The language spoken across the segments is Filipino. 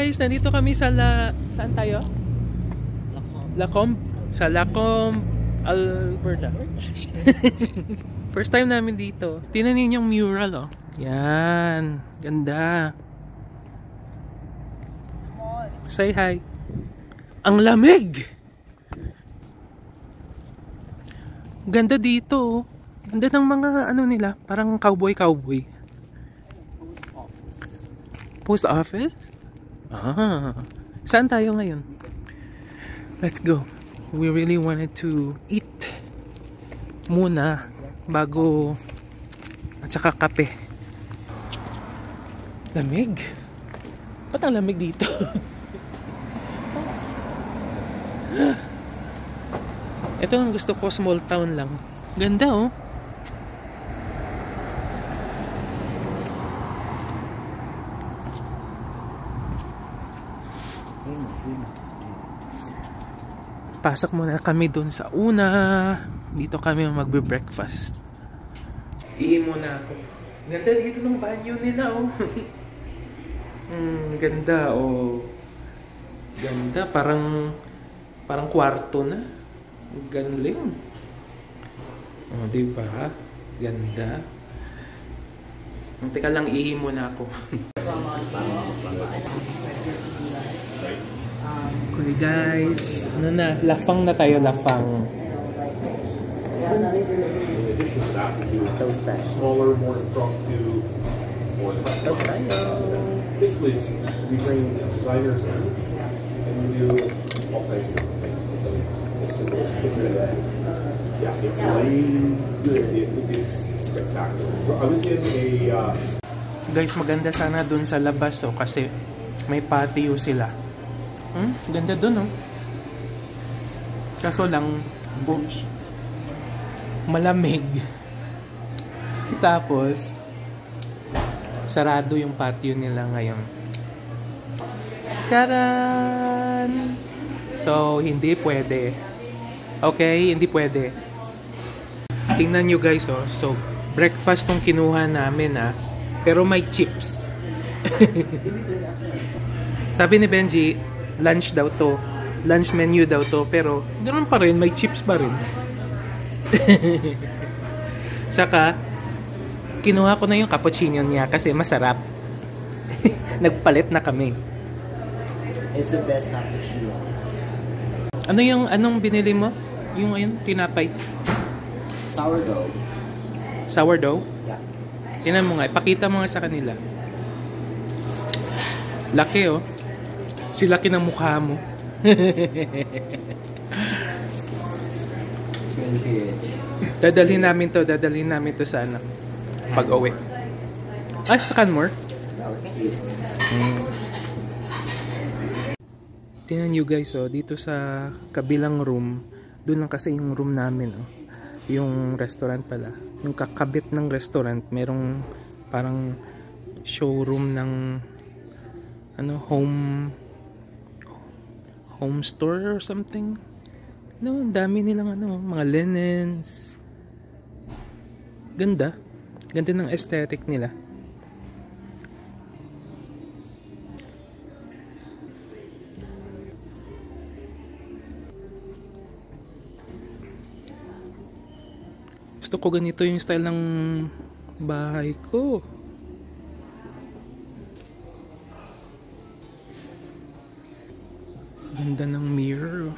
guys, nandito kami sa saan tayo? Lacombe. Sa Lacombe, Alberta. First time namin dito. Tingnan niyo yung mural, oh. Yan, ganda. Say hi. Ang lamig. Ganda dito, oh. Ganda ng mga ano nila, parang cowboy. Post office? Ah. Saan tayo ngayon? Let's go. We really wanted to eat muna bago at saka kape. Lamig. Ba't ang lamig dito? Ito ang gusto ko, small town lang. Ganda, oh. Pasok muna kami dun sa una. Dito kami magbe-breakfast. Ihi muna ako. Ganda dito ng banyo nila, oh. Ganda, oh. Ganda, parang kwarto na. Galing. Oh, diba? Ganda. Teka lang, ihi muna ako. Okay guys, ano na, lafang na tayo, lafang. Smaller, more impromptu. Toast tayo. Basically, we bring designers in and we do all kinds of things. Yeah, it's it's spectacular. I was in a Guys, maganda sana dun sa labas, oh, kasi may patio sila. Ganda dun, oh. Kaso lang, malamig. Tapos, sarado yung patio nila ngayon. Charan! So, hindi pwede. Okay, hindi pwede. Tingnan nyo guys, oh. So, breakfast tong kinuha namin, ah. Pero may chips. Sabi ni Benji, lunch daw to. Lunch menu daw to. Pero, ganoon pa rin, may chips pa rin. Saka, kinuha ko na yung cappuccino niya kasi masarap. Nagpalit na kami. It's the best cappuccino. Anong binili mo? Yung ayun, tinapay. Sourdough. Sourdough? Yeah. Tingnan mo nga, ipakita mo nga sa kanila. Laki, oh. Si laki ng mukha mo. Dadalhin namin to sa anak. Pag-uwi. Ay, sa Canmore? Tingnan nyo guys, oh, dito sa kabilang room, doon lang kasi yung room namin, oh. Yung restaurant pala. Yung kakabit ng restaurant, merong parang showroom ng home store or something. No, ang dami nilang mga linens. Ganda. Ganda ng aesthetic nila. Gusto ko ganito yung style ng bahay ko. Ganda ng mirror.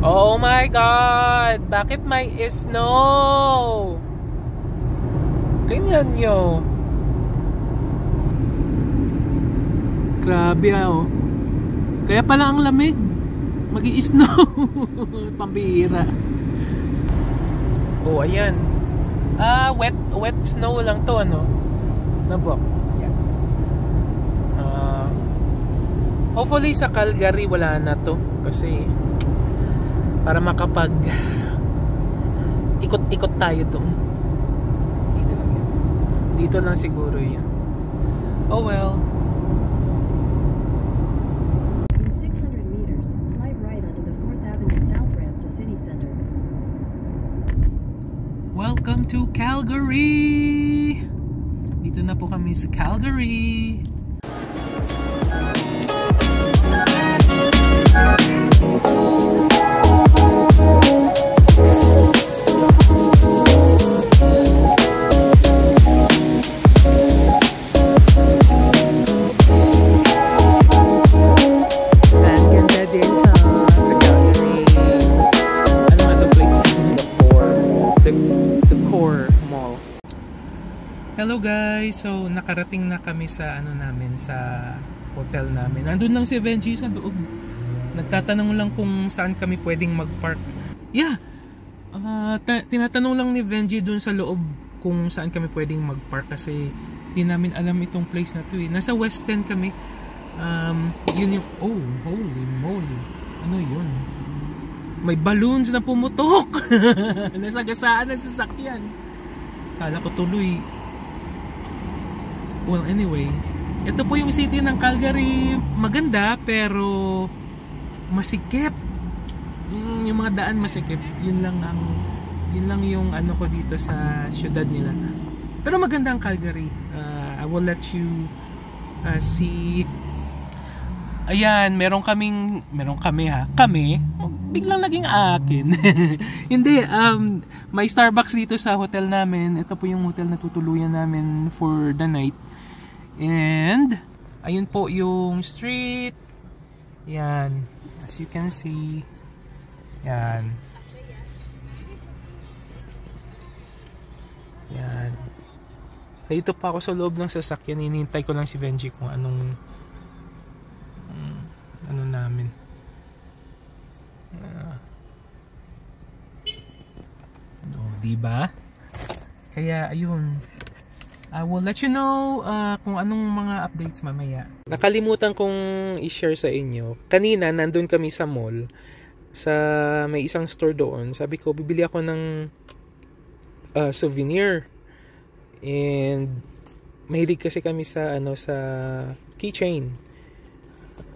Oh my God! Bakit may snow? Tingnan nyo. Grabe, oh. Kaya pala ang lamig. Mag-i-snow. Pambihira. Oh, ayan. Wet snow lang to, ano? Nabok. Hopefully sa Calgary wala na to. Kasi para makapag ikot-ikot tayo doon. Dito lang siguro yun. Oh well. In 600 meters, slide right onto the 4th Avenue South ramp to City Center. Welcome to Calgary! Dito na po kami sa Calgary. Hello guys! So nakarating na kami sa namin, sa hotel namin. Nandun lang si Benji sa loob. Nagtatanong lang kung saan kami pwedeng mag-park. Yeah! Tinatanong lang ni Benji dun sa loob kung saan kami pwedeng mag-park kasi di namin alam itong place na to eh. Nasa West End kami. Yun yung... Oh! Holy moly! Ano yun? May balloons na pumutok! Nasagasaan ang sasakyan. Kala ko tuloy. Well, anyway, ito po yung city ng Calgary. Maganda pero masikip. Yung mga daan masikip. Yun lang yung ano ko dito sa syudad nila. Pero maganda ang Calgary. I will let you see. Ayan, meron kami ha. Kami, biglang naging akin. Hindi, may Starbucks dito sa hotel namin. Ito po yung hotel na tutuluyan namin for the night. And ayun po yung street. Yan, as you can see. Yan. Yan. Dito pa ako sa loob ng sasakyan. Hinihintay ko lang si Benji kung anong ano namin. Diba? Kaya ayun, I will let you know kung anong mga updates mamaya. Nakalimutan kong i-share sa inyo. Kanina nandun kami sa mall, sa may isang store doon. Sabi ko bibili ako ng souvenir. And mahilig kasi kami sa sa keychain.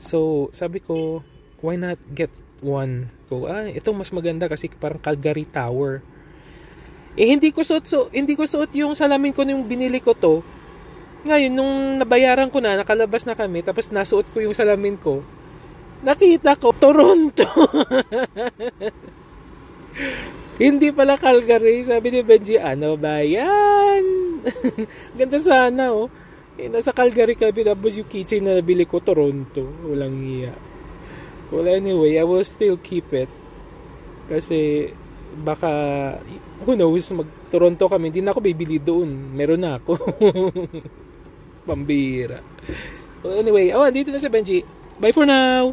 So sabi ko, why not get one? Ito mas maganda kasi parang Calgary Tower. Hindi ko suot yung salamin ko nung binili ko to. Ngayon, nung nabayaran ko na, nakalabas na kami, tapos nasuot ko yung salamin ko, nakita ko, Toronto. Hindi pala Calgary. Sabi ni Benji, ano ba yan? Ganda sana, oh. Nasa Calgary kami, tapos yung keychain na nabili ko, Toronto. Walang iya. Well, anyway, I will still keep it. Kasi, baka who knows, mag-Toronto kami, hindi na ako bibili doon. Meron na ako. Pambira. Well, anyway, dito na si Benji. Bye for now!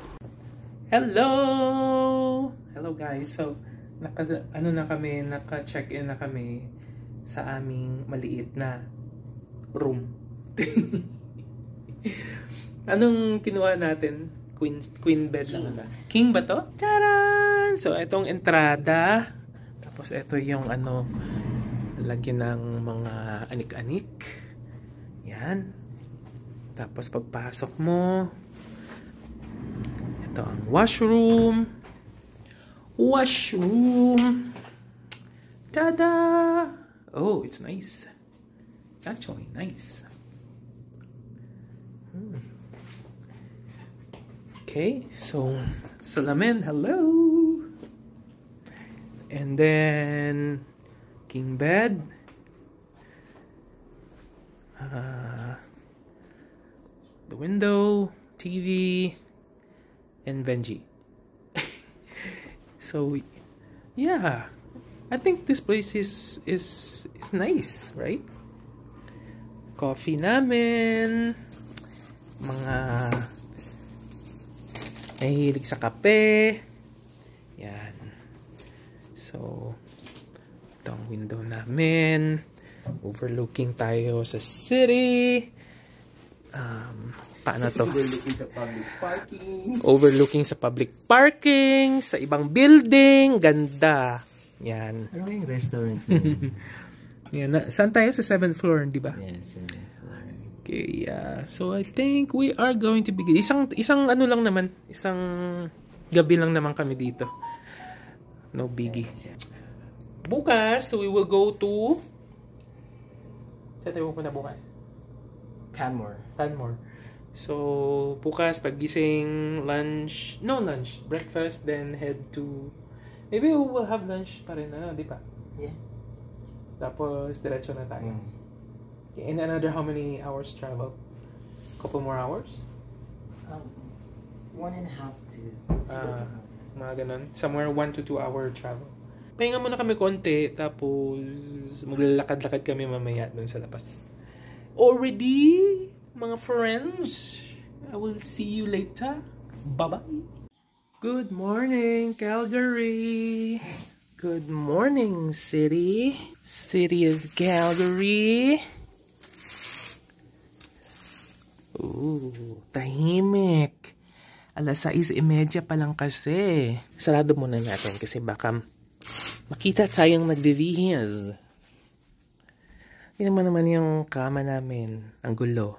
Hello! Hello guys. So, naka-check-in na kami sa aming maliit na room. Anong kinuha natin? Queen bed lang ba? King ba to? Taran! So, itong entrada. Tapos ito yung lagyan ng mga anik-anik. Yan. Tapos pagpasok mo, ito ang washroom. Tada! Oh, it's nice. It's actually nice. Okay, so salamin, hello. And then king bed. The window, TV, and Benji. So yeah, I think this place is nice, right? Coffee namin, mga nahihilig sa kape. Yan. So, ito ang window namin. Overlooking tayo sa city. paano to? Overlooking sa public parking. Overlooking sa public parking, sa ibang building. Ganda. Yan. Ano yung restaurant? Yan. Saan tayo? Sa 7th floor, di ba? Yes, 7th floor. Okay, so I think we are going to begin. Isang ano lang naman, isang gabi lang naman kami dito. No biggie. Bukas, we will go to... Saan tayo pupunta bukas? Canmore. So, bukas, pagising, lunch, breakfast, then head to... Maybe we will have lunch pa rin, di ba? Yeah. Tapos, diretso na tayo. In another how many hours travel? Couple more hours? 1.5 to... mga ganun. Somewhere 1 to 2 hour travel. Pahinga muna kami konti, tapos maglalakad-lakad kami mamaya dun sa labas. Already, mga friends, I will see you later. Bye-bye. Good morning, Calgary. Good morning, city. City of Calgary. Ooh, tahimik. 6:30 pa lang kasi. Sarado muna natin kasi baka makita tayong nagbibihis. Yun naman yung kama namin. Ang gulo.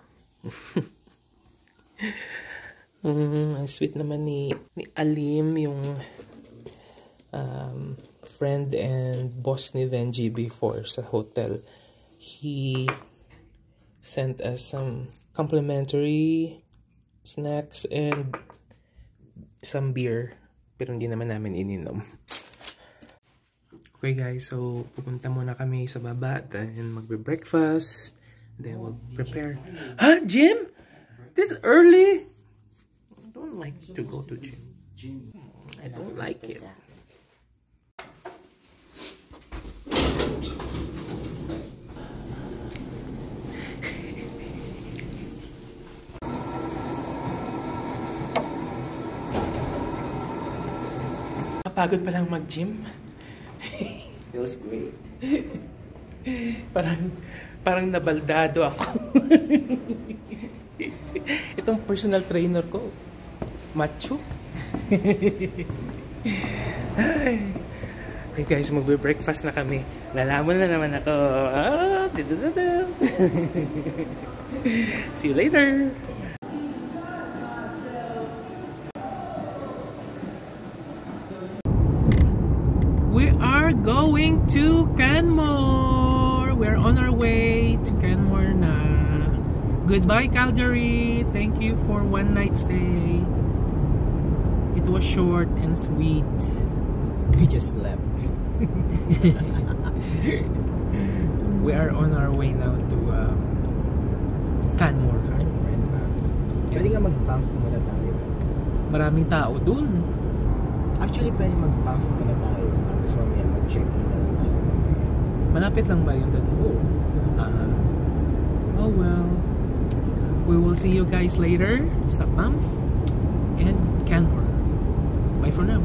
Ang sweet naman ni Alim, yung friend and boss ni Venji before sa hotel. He sent us some complimentary snacks and some beer, pero hindi naman namin ininom. Okay guys, so pupunta muna kami sa baba and magbe-breakfast, then we'll prepare. Huh, gym? This early? I don't like to go to gym. I don't like it. Pagod pa lang mag-gym. Feels great. Parang nabaldado ako. Itong personal trainer ko, macho. Okay guys, magbe-breakfast na kami. Lalamon na naman ako. See you later. We are going to Canmore. We're on our way to Canmore na. Goodbye, Calgary. Thank you for one night stay. It was short and sweet. We just slept. We are on our way now to Canmore. Pwede nga mag-pump muna tayo. Maraming tao dun. Actually, pwede mag-pump muna tayo. Tapos mamaya mag-check-in na lang tayo. Malapit lang ba yun dun? Oo. Oh well. We will see you guys later sa Banff and Canmore. Bye for now.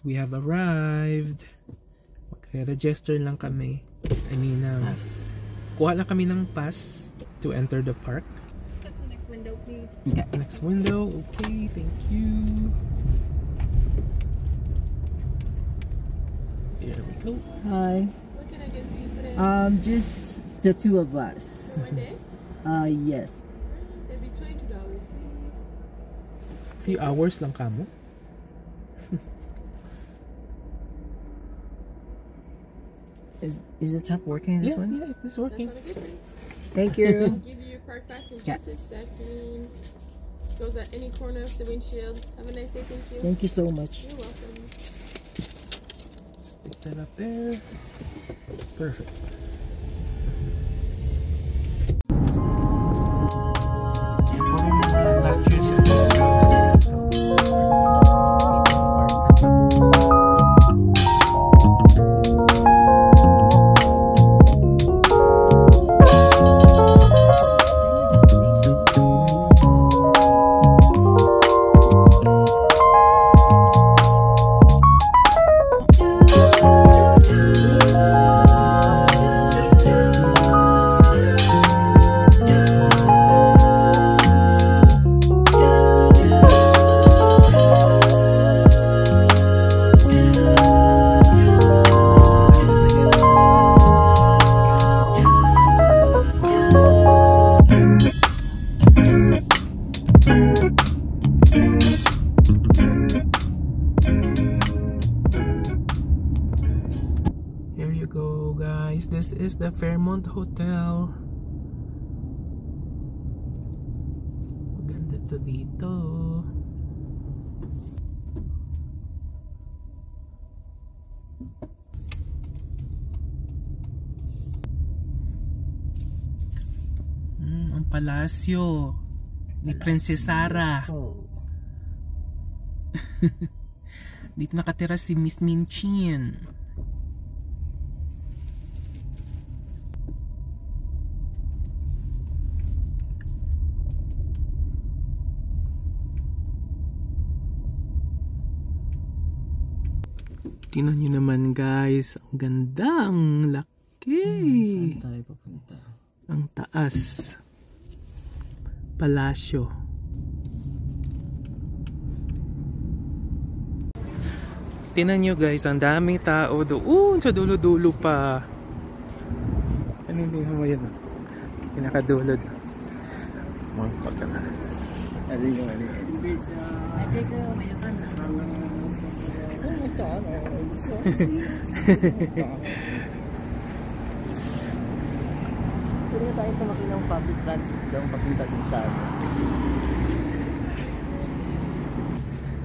We have arrived. Mag-register lang kami. Kuha lang kami ng pass to enter the park. Step to the next window, please. Yeah. Next window. Okay, thank you. There we go. Hi. What can I get for you today? Just the two of us. One day? Yes. That'd be $22, please. Few hours lang kamo. Is the tap working in this one? Yeah, it's working. That's not a good thing. Thank you. I'll give you your park pass in just a second. Goes at any corner of the windshield. Have a nice day. Thank you. Thank you so much. You're welcome. Stick that up there. Perfect. This is the Fairmont Hotel. Maganda to dito. Ang palasyo ni Princess Sarah. Dito nakatira si Miss Minchin. Tingnan nyo naman guys, ang ganda, ang laki. Saan tayo papunta? Ang taas. Palasyo. Tingnan nyo guys, ang daming tao doon sa dulo-dulo pa. Ano yung mo yan? Pinakadulo. Mga pagka na. Ano yung ano? Pwede na tayo sumakay ng public transit daw papunta din sa atin.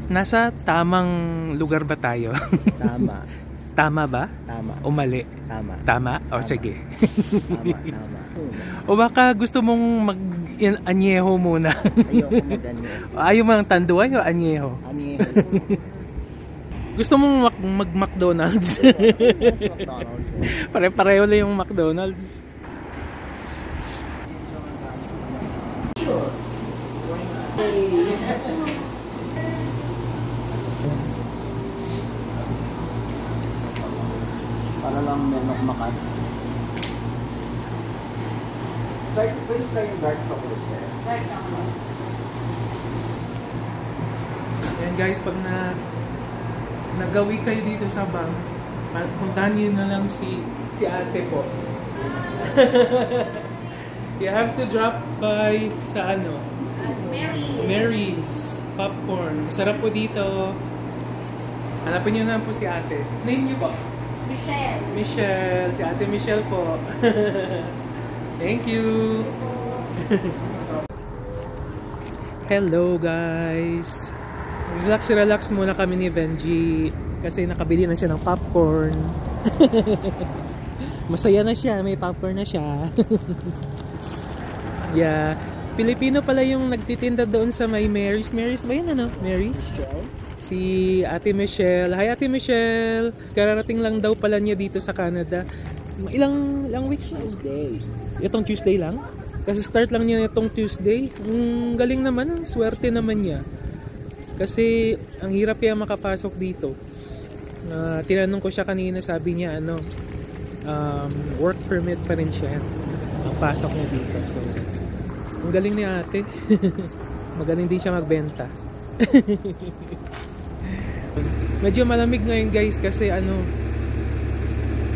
Nasa tamang lugar ba tayo? Tama. Tama ba? Tama. O mali? Tama. Tama? O sige. Tama. O baka gusto mong mag-anyeho muna? Ayoko mag-anyeho. Ayaw mo ng tanduay o anyeho? Anyeho. Gusto mong mag-McDonald's? McDonald's. Pare-pareho lang yung McDonald's. Sure. Para lang menok makan. Pwede tayo yung dark chocolate there. Dark chocolate. Ayan guys, pag nagawi kayo dito sa bank, puntahan nyo na lang si ate po. You have to drop by sa ano? Mary's Popcorn. Masarap po dito. Hanapin nyo na po si ate. Name nyo po? Michelle. Si ate Michelle po. Thank you. Hello guys. Relax muna kami ni Benji kasi nakabili na siya ng popcorn. Masaya na siya, may popcorn na siya. Yeah, Pilipino pala yung nagtitinda doon sa may Mary's. Mary's ba yun ano? Mary's? Si Ate Michelle. Hi Ate Michelle. Kararating lang daw pala niya dito sa Canada. Ilang weeks na? Tuesday. Itong Tuesday lang? Kasi start lang niya itong Tuesday. Galing naman, swerte naman niya. Kasi ang hirap kaya makapasok dito. Tinanong ko siya kanina, sabi niya work permit pa rin siya ang pasok niya dito. So ang galing ni ate. Magaling din siya magbenta. Medyo malamig ngayon guys kasi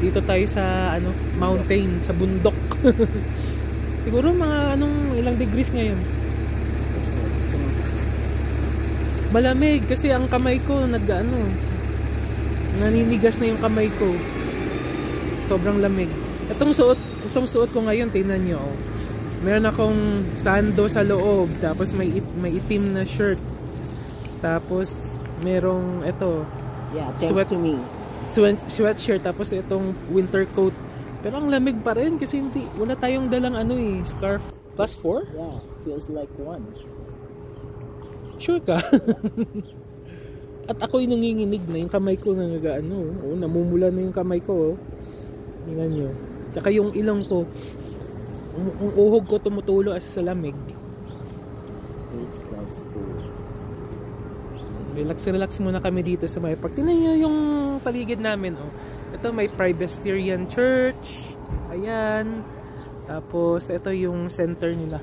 dito tayo sa mountain, sa bundok. Siguro mga ilang degrees ngayon. Malamig kasi ang kamay ko naninigas na yung kamay ko. Sobrang lamig. Itong suot ko ngayon, tingnan nyo. Meron akong sando sa loob, tapos may itim na shirt. Tapos merong ito, Yeah, thanks to me. sweatshirt, tapos itong winter coat. Pero ang lamig pa rin kasi wala tayong dalang scarf. Plus 4? Yeah, feels like 1. Sure ka? At ako'y nanginginig na, yung kamay ko namumula na yung kamay ko. Tingnan nyo. Tsaka yung ilong ko, ang uhog ko tumutulo as sa lamig. It's plus 4. Relax muna kami dito sa may park. Tingnan nyo yung paligid namin. Ito may Presbyterian Church. Ayan. Tapos ito yung center nila.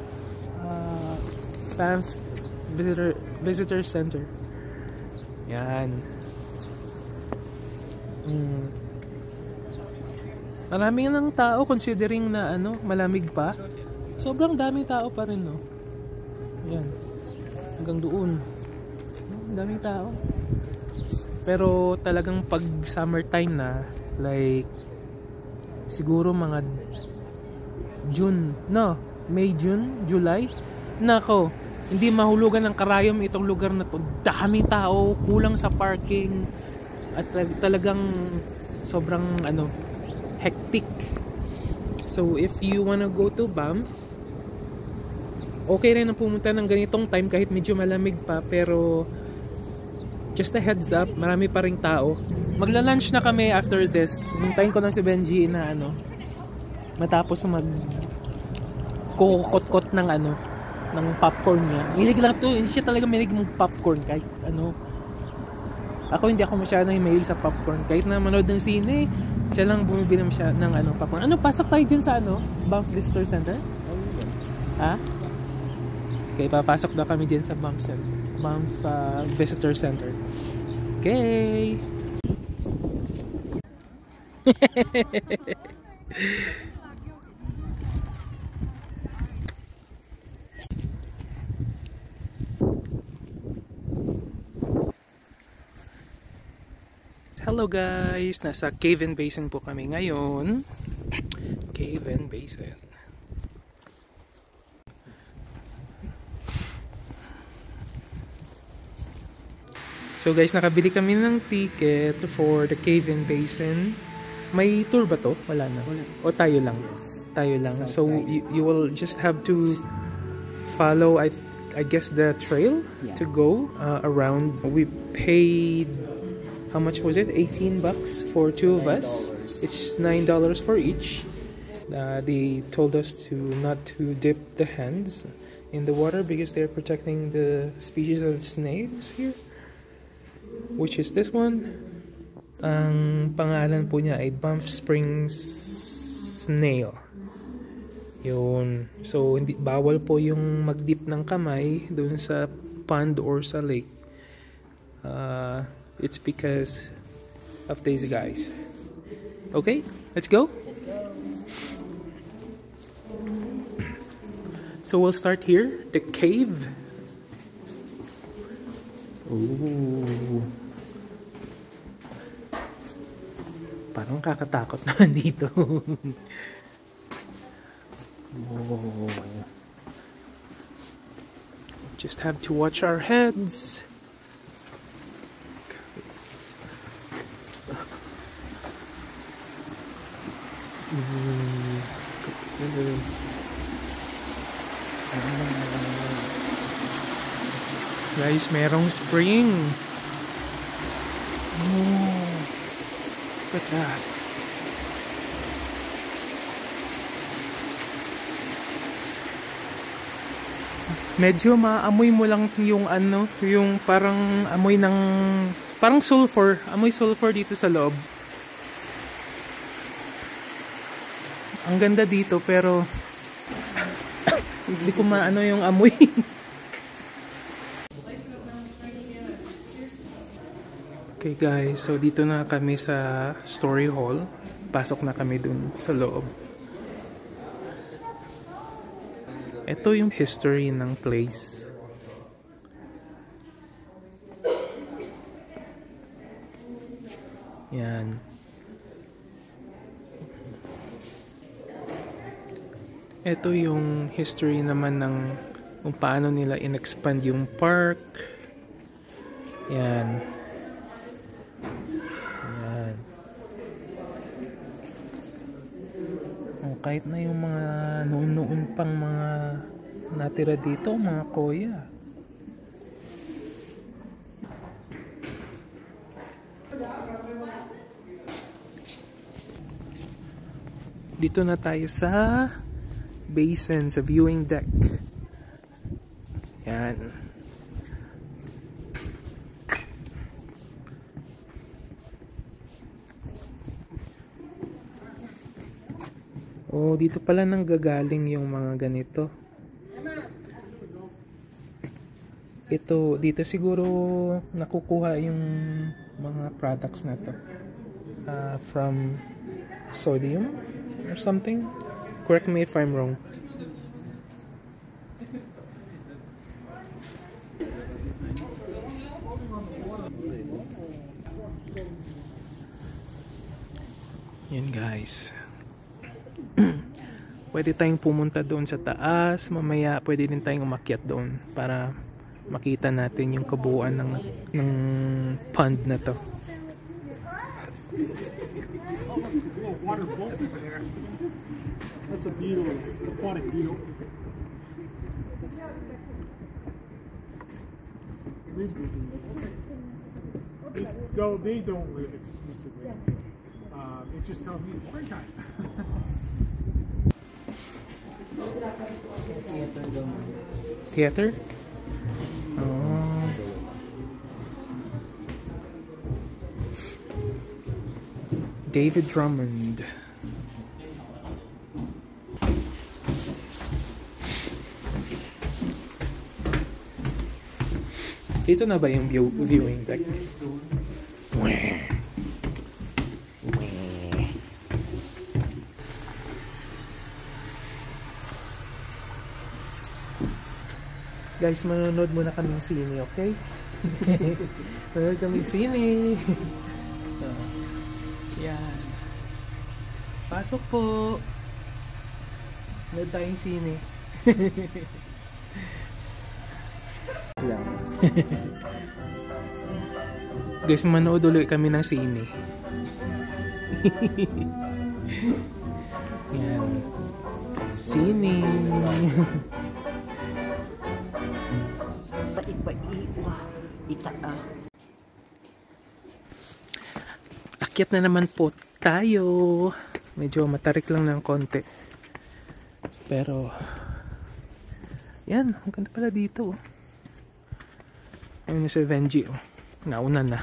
Banff Visitor Center. Yan. Maraming ng tao considering na malamig pa. Sobrang daming tao pa rin, no. Yan. Hanggang doon. Daming tao. Pero talagang pag summertime na, like siguro mga May, June, July. Nako, hindi mahulugan ng karayom itong lugar na to. Daming tao, kulang sa parking, at talagang sobrang hectic. So if you wanna go to Banff, okay rin na pumunta ng ganitong time kahit medyo malamig pa, pero just a heads up, marami pa ring tao. Magla-lunch na kami after this. Hintayin ko lang si Benji na matapos kukot-kot ng ng popcorn niya. Hilig lang to, hindi siya talaga mahilig mong popcorn kahit Ako hindi ako masyadong mahilig sa popcorn. Kahit na manood ng sine, siya lang bumibili siya ng popcorn. Pasok tayo dyan sa Banff Visitor Center? Ha? Okay, papasok na kami dyan sa Banff Visitor Center. Okay. Hello guys! Nasa Cave & Basin po kami ngayon. Cave & Basin. So guys, nakabili kami ng ticket for the Cave & Basin. May tour ba to? Wala na. O tayo lang? Yes. Tayo lang. So you will just have to follow, I guess, the trail to go around. We paid, how much was it? $18 for two of us. It's $9 for each. They told us not to dip the hands in the water because they're protecting the species of snakes here, which is this one. Ang pangalan po niya ay Banff Springs Snail. Yun. So bawal po yung mag-dip ng kamay doon sa pond or sa lake. It's because of these guys. Okay, let's go. So we'll start here, the cave. Ooh. Parang kakatakot naman dito. Whoa. Just have to watch our heads. Guys, merong spring. Oh, look at that. Medyo maamoy mo lang yung yung parang amoy ng parang sulfur, amoy sulfur dito sa loob. Ang ganda dito pero hindi ko maano yung amoy. Okay guys, so dito na kami sa story hall. Pasok na kami dun sa loob. Ito yung history ng place. Yan. Ito yung history naman ng kung paano nila in-expand yung park. Yan. Yan. Oh, kahit na yung mga noon-noon pang mga natira dito, mga koya. Dito na tayo sa basin, sa viewing deck. Yan. Oh, dito pala nang gagaling yung mga ganito. Ito, dito siguro nakukuha yung mga products na to. From sodium or something. Correct me if I'm wrong. Yan guys. Pwede tayong pumunta doon sa taas. Mamaya pwede din tayong umakyat doon para makita natin yung kabuuan ng pond na to. Water bolt over there. That's a beetle. It's an aquatic beetle. They don't live exclusively. It's just telling me it's springtime. Theater? Oh. David Drummond. Dito na ba yung viewing deck? Guys, manonood muna kaming sine, okay? Manonood kaming sine. Yan. Pasok po. Manood tayong sine. Guys, manood ulit kami ng sine. Yan. Sine. Akyat na naman po tayo. Medyo matarik lang ng konti. Pero yan, ang ganda pala dito. Ayun na si Venji. Nauna na.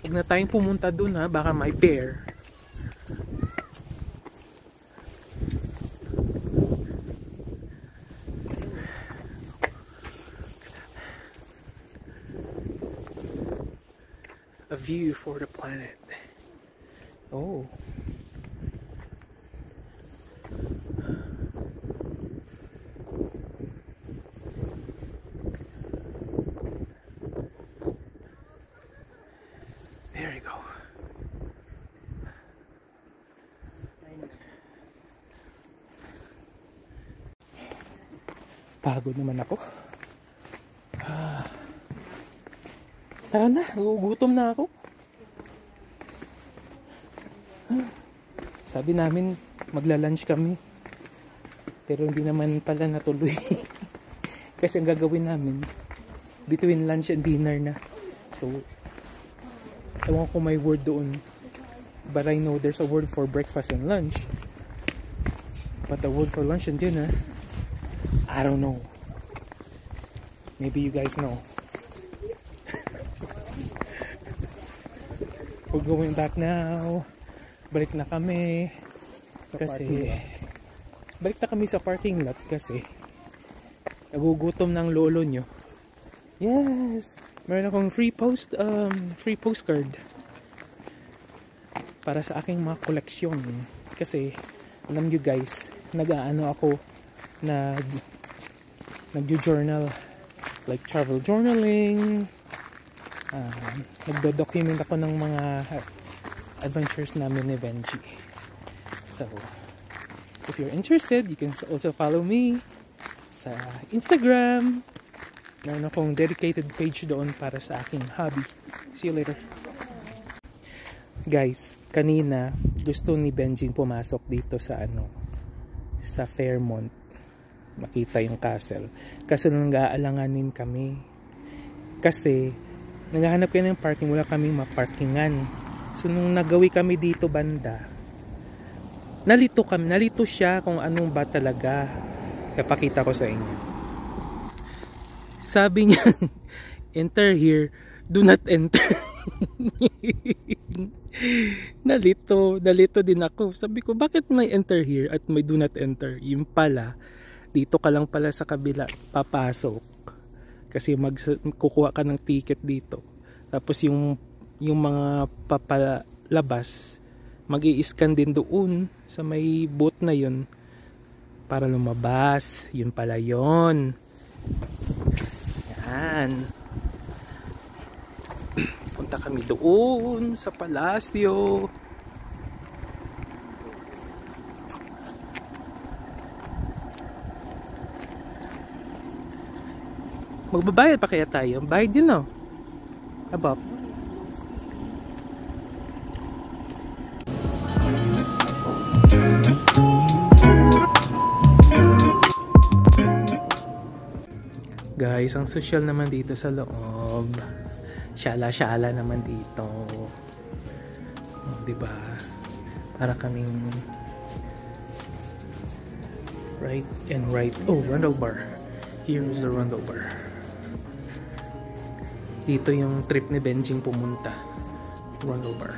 Huwag na tayong pumunta dun ha, baka may bear. A view for the planet. Oh. There you go. Pagod naman ako. Tara na, gugutom na ako. Sabi namin magla-lunch kami. Pero hindi naman pala natuloy. Kasi ang gagawin namin between lunch and dinner na. So, ewan ko may word doon. But I know there's a word for breakfast and lunch. But the word for lunch and dinner, I don't know. Maybe you guys know. We're going back now. Balik na kami. Kasi balik na kami sa parking lot kasi nagugutom ng lolo nyo. Yes! Meron akong free postcard para sa aking mga koleksyon. Kasi alam nyo guys, nag-aano ako, nag-journal, like travel journaling, Nagdo-document ako ng mga adventures namin ni Benji. So, if you're interested, you can also follow me sa Instagram. Meron akong dedicated page doon para sa aking hobby. See you later. Guys, kanina gusto ni Benji pumasok dito sa sa Fairmont, makita yung castle. Kasi nag-aalanganin kami. Kasi naghahanap kayo ng parking, wala kaming maparkingan. So nung nagawi kami dito banda, nalito siya kung anong ba talaga. Kapakita ko sa inyo. Sabi niya, enter here, do not enter. Nalito din ako. Sabi ko, bakit may enter here at may do not enter? Yung pala, dito ka lang pala sa kabila papasok. Kasi kukuha ka ng ticket dito. Tapos yung mga papalabas, mag-i-scan din doon sa may booth na yun para lumabas. Yun pala yun. Yan. Punta kami doon sa palasyo. Magbabayad pa kaya tayo? Bayad yun, no? Abap. Guys, ang social naman dito sa loob. Syala-syala naman dito. Oh, diba? Para kaming right and right. Oh, Rundle Bar. Here is the Rundle Bar. Dito yung trip ni Benjing pumunta. Rundle Bar.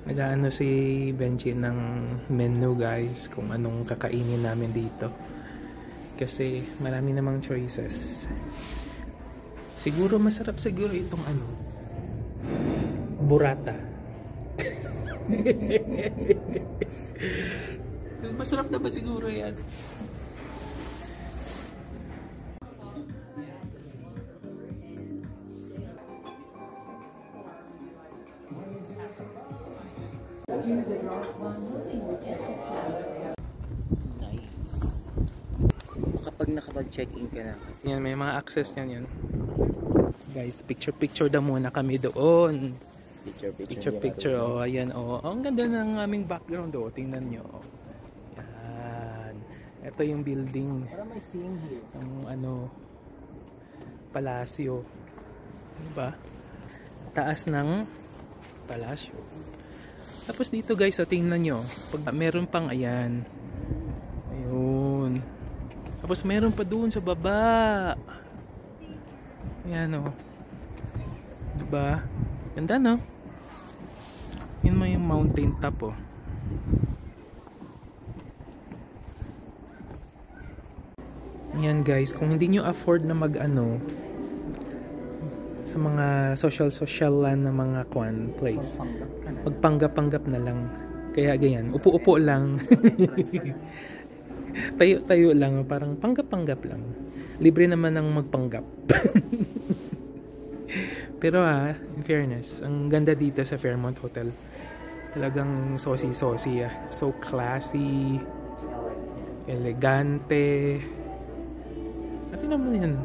Nag-aano si Benji ng menu, guys, kung anong kakainin namin dito. Kasi marami namang choices. Siguro masarap siguro itong burrata. Masarap na ba siguro yan? Nice. Kapag nakapag-check-in ka na kasi. Yan, may mga access yan. Guys, picture daw muna kami doon. Picture. Oh, ayan. Oh, ang ganda ng aming background. Oh, tingnan nyo. Yan. Ito yung building. Para may scene here. Ang palasyo. Diba? Taas ng palasyo. Tapos dito, guys, tingnan nyo. Pag meron pang ayan. Ayun. Tapos meron pa doon sa baba. Ayan, o. Diba? Ganda, no? Yun mo yung mountain top, o. Ayan, guys. Kung hindi nyo afford na sa mga social land na mga place, magpanggap-panggap na lang. Kaya ganyan. Upo-upo lang. Tayo lang. Parang panggap-panggap lang. Libre naman ang magpanggap. Pero in fairness, ang ganda dito sa Fairmont Hotel. Talagang saucy-saucy. So classy, elegante. At naman yan.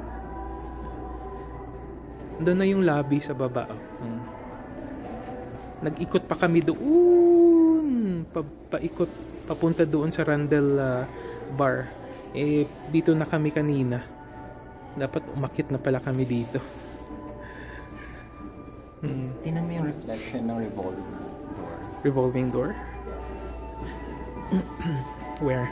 Doon na yung lobby sa baba. Nag-ikot pa kami doon. Paikot papunta doon sa Rundle Bar. Dito na kami kanina. Dapat umakit na pala kami dito. Tingnan mo yung reflection ng revolving door. Revolving door? Where?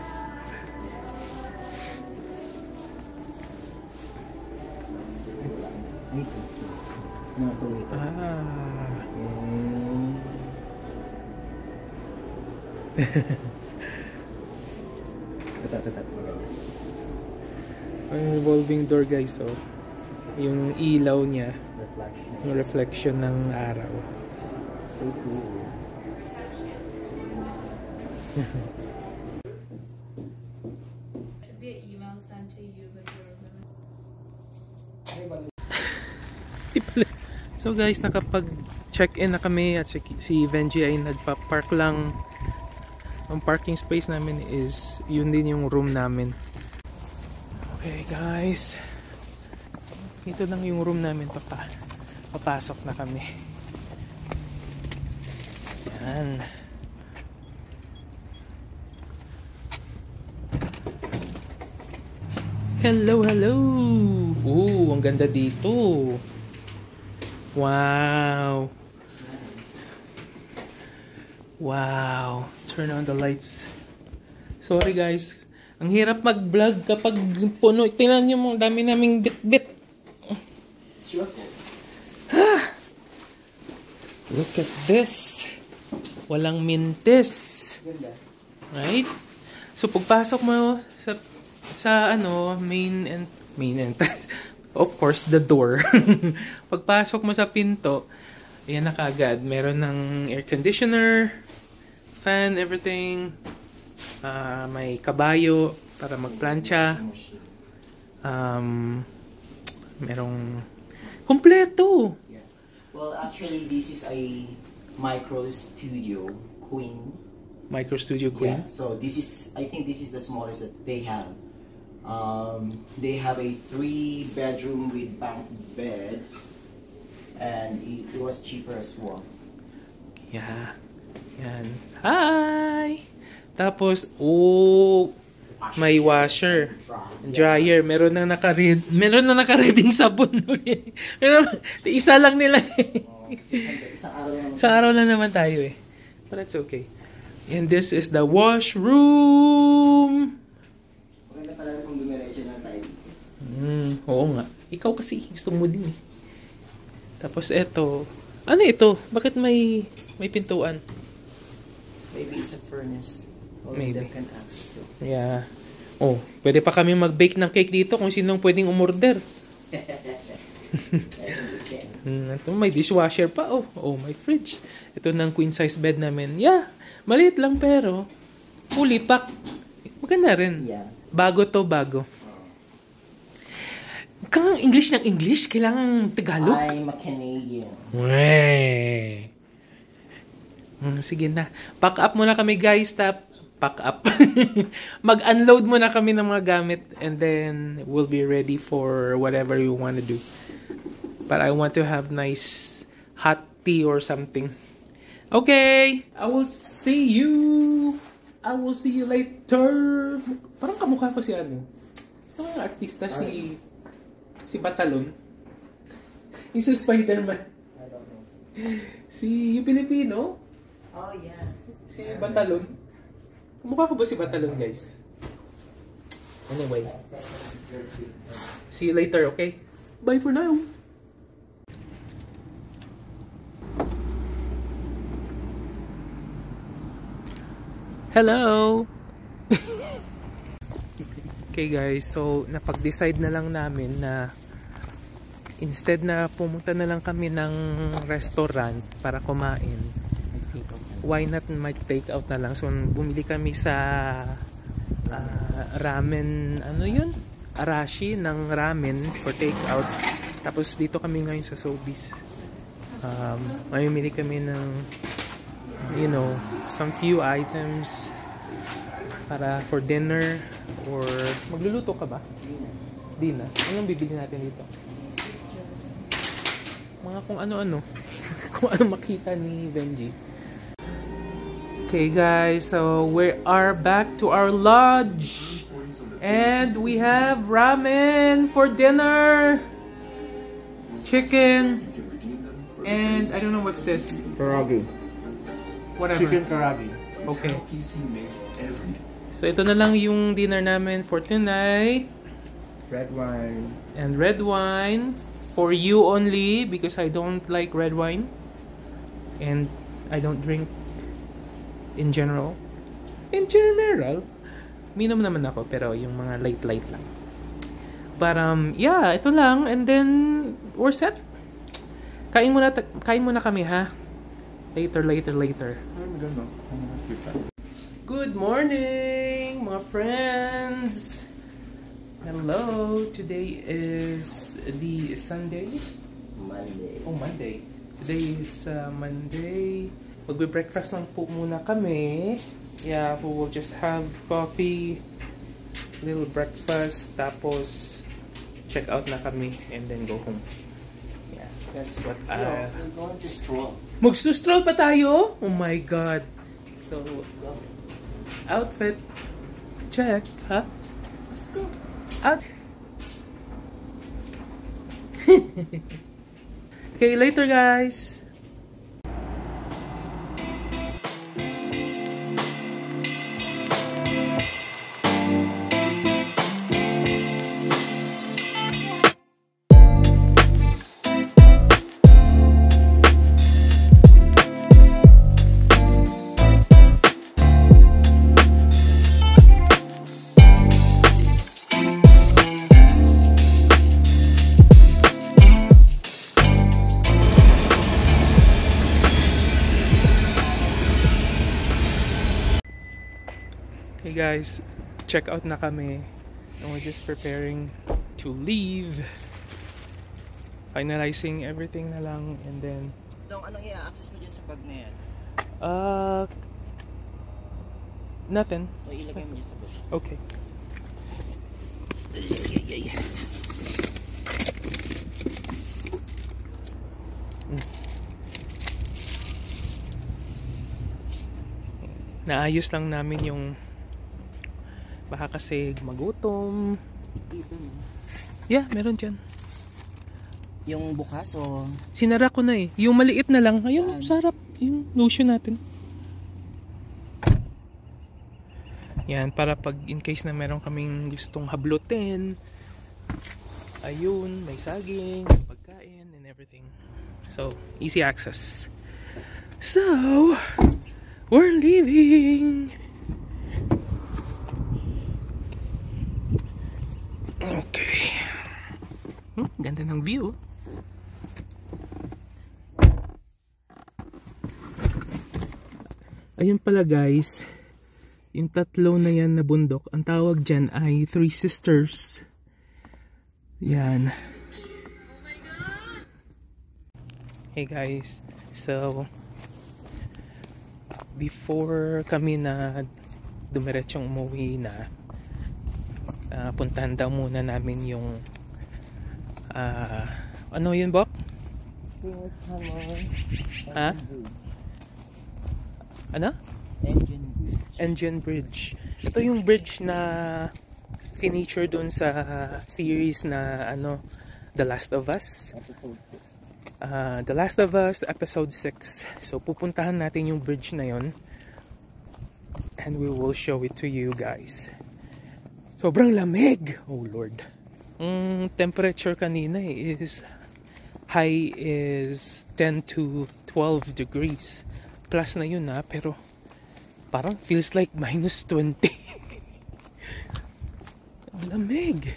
Ang revolving door, guys, oh. Yung ilaw niya, yung reflection ng araw. So cool. Should be an email sent to you, but you're So guys, nakapag-check-in na kami at si Benji ay nagpa-park lang. Ang parking space namin is yun din yung room namin. Okay guys, ito lang yung room namin. Papasok na kami. Yan. Hello, hello! Oh, ang ganda dito. Wow! Wow! Turn on the lights. Sorry guys. Ang hirap mag-vlog kapag puno. Tingnan nyo mo, dami naming bit-bit. Look at this. Walang mintis. Right? So pagpasok mo sa main entrance, of course the door. Pagpasok mo sa pinto, ayan na kaagad. Meron ng air conditioner, fan, everything. May kabayo para magplancha. Merong kompleto. Yeah. Well, actually, this is a Micro Studio Queen. Micro Studio Queen. Yeah. So I think this is the smallest that they have. They have a 3-bedroom with bunk bed, and it was cheaper as well. Yeah. Yan. Hi! Tapos, may washer. Dryer. Meron na naka-reading sabon. Isa lang nila. Isang araw lang naman tayo eh. But that's okay. And this is the washroom. Maganda pala kung dumiretso na tayo. Oo nga. Ikaw kasi gusto mo din eh. Tapos eto. Ano ito? Bakit may pintuan? Maybe it's a furnace. Maybe. They can access it. Yeah. Oh, pwede pa kami mag-bake ng cake dito kung sinong pwedeng umorder. Ito may dishwasher pa. Oh, may fridge. Ito ng queen size bed namin. Yeah, maliit lang pero fully packed. Maganda rin. Yeah. Bago. Kang English ng English, kailangan Tagalog. I'm a Canadian. Wey. Sige na. Pack up muna kami guys. Pack up. Mag-unload muna kami ng mga gamit and then we'll be ready for whatever you want to do. But I want to have nice hot tea or something. Okay. I will see you later. Parang kamukha ko si ano. Gusto mga artista si Batalon. Yung si Spider-Man. I don't know. Si yung Pilipino. Oh, yeah. Si Batalon. Kamukha ko ba si Batalon, guys? Anyway. See you later, okay? Bye for now. Hello! Okay guys, so napag-decide na lang namin na instead na pumunta na lang kami ng restaurant para kumain, why not mag-take out na lang. So bumili kami sa ramen, ano yun? Arashi ng ramen for take out. Tapos dito kami ngayon sa Sobeys. Mamimili kami ng some few items para for dinner. Or magluluto ka ba? Di na. Anong bibili natin dito? Mga kung ano-ano. Kung ano makita ni Benji. Okay guys, so we are back to our lodge. And we have ramen for dinner. Chicken. And I don't know what's this. Karaage. Whatever. Chicken karaage. Okay. So ito na lang yung dinner namin for tonight. Red wine. And red wine for you only because I don't like red wine. And I don't drink in general. Minom naman ako pero yung mga light lang. But yeah, ito lang and then we're set. Kain muna kami ha. Later. Good morning, mga friends. Hello. Today is the Sunday. Monday. Oh, Monday. Today is Monday. Magbe-breakfast lang po muna kami. Yeah, we will just have coffee, little breakfast, tapos check out na kami and then go home. Yeah, that's what We're going to stroll. Mag-stroll pa tayo? Oh my God. So, outfit check, huh? Let's go. Out. Okay, later guys. Hey guys, check out na kami and we're just preparing to leave, finalizing everything na lang and then Dong, anong i-access mo dyan sa bag na yan? nothing. O ilagay mo dyan sa bag. Okay. Naayos lang namin yung baka kasi magutom. Dito no? Yeah, meron dyan. Yung bukas o... Sinara ko na eh. Yung maliit na lang. Ayun, Saan? sarap. Yung lotion natin. Yan, para pag in case na meron kaming gustong hablutin. Ayun, may saging, may pagkain, and everything. So, easy access. So, we're leaving. Okay. Ganda ng view. Ayun pala guys, yung tatlo na yan na bundok, ang tawag dyan ay Three Sisters. Yan. Hey guys, so before kami na dumiretsong umuwi na, puntahan daw muna namin yung ano yun, Bok? Ha? Ano? Engine Bridge. Ito yung bridge na feature dun sa series na ano, The Last of Us. The Last of Us episode 6. So pupuntahan natin yung bridge na yon and we will show it to you guys. Sobrang lamig. Oh Lord. Temperature kanina is high is 10 to 12 degrees. Plus na yun na, pero parang feels like minus 20. Lamig.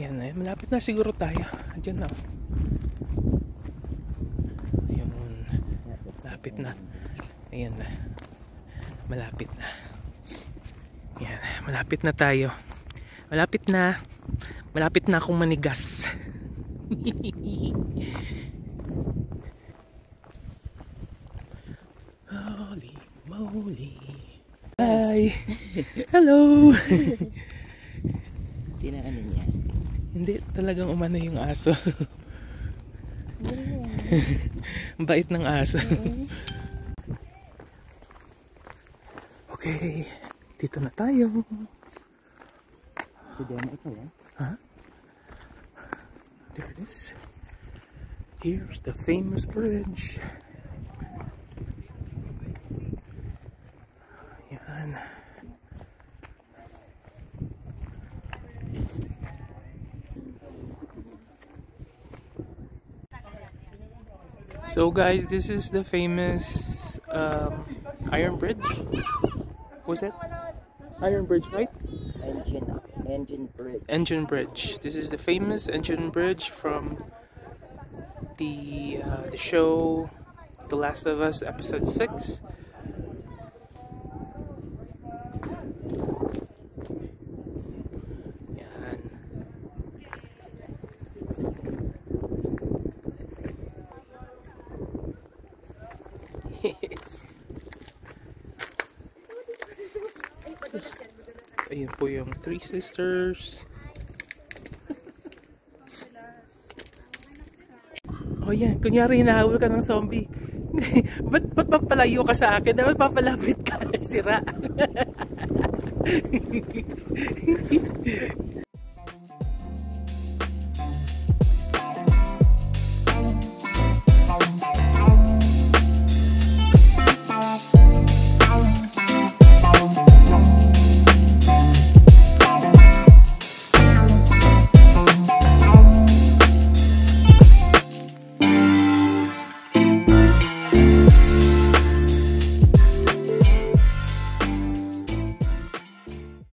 Yan na, malapit na siguro tayo. Diyan na. Ayun. Malapit na. Ayan na. Malapit na. Yan, malapit na tayo. Malapit na. Malapit na akong manigas. Holy moly. Hi. Hello. Tinaan niya. Hindi talagang umano yung aso. Ang bait ng aso. Okay. Dito na tayo. Huh? There it is. Here's the famous bridge. Yan. So guys, this is the famous Iron Bridge. What's that? Iron Bridge, right? Engine Bridge. Engine Bridge. This is the famous Engine Bridge from the show The Last of Us episode 6. Yan. Ayun po yung Three Sisters. Oh yan, kunyari hinahabol ka ng zombie. ba't papalayo ka sa akin? Dapat papalapit ka. Sira.